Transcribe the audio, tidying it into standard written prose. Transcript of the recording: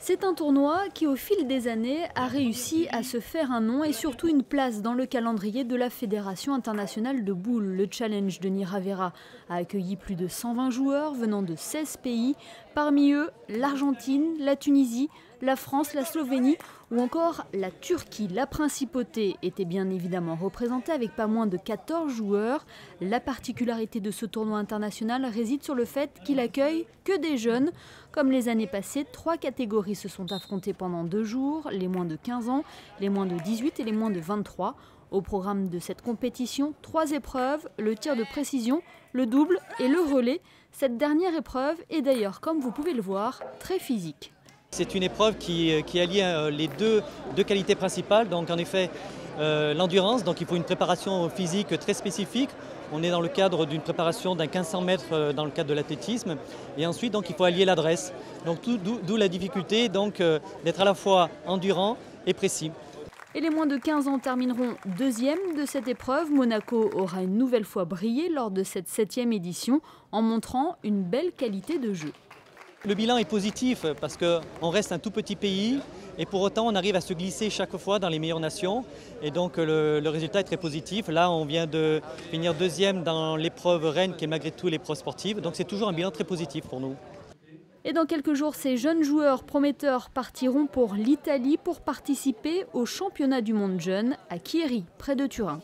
C'est un tournoi qui, au fil des années, a réussi à se faire un nom et surtout une place dans le calendrier de la Fédération internationale de boules. Le Challenge de Nirravera a accueilli plus de 120 joueurs venant de 16 pays, parmi eux l'Argentine, la Tunisie, la France, la Slovénie ou encore la Turquie. La principauté était bien évidemment représentée avec pas moins de 14 joueurs. La particularité de ce tournoi international réside sur le fait qu'il accueille que des jeunes. Comme les années passées, 3 catégories se sont affrontées pendant 2 jours, les moins de 15 ans, les moins de 18 et les moins de 23. Au programme de cette compétition, 3 épreuves, le tir de précision, le double et le relais. Cette dernière épreuve est d'ailleurs, comme vous pouvez le voir, très physique. C'est une épreuve qui allie les deux qualités principales, donc en effet l'endurance, donc il faut une préparation physique très spécifique. On est dans le cadre d'une préparation d'un 1500 mètres dans le cadre de l'athlétisme. Et ensuite, donc, il faut allier l'adresse. Donc d'où la difficulté d'être à la fois endurant et précis. Et les moins de 15 ans termineront deuxième de cette épreuve. Monaco aura une nouvelle fois brillé lors de cette 7e édition en montrant une belle qualité de jeu. Le bilan est positif parce qu'on reste un tout petit pays et pour autant on arrive à se glisser chaque fois dans les meilleures nations et donc le résultat est très positif. Là on vient de finir deuxième dans l'épreuve reine qui est malgré tout l'épreuve sportive, donc c'est toujours un bilan très positif pour nous. Et dans quelques jours, ces jeunes joueurs prometteurs partiront pour l'Italie pour participer au championnat du monde jeune à Chieri, près de Turin.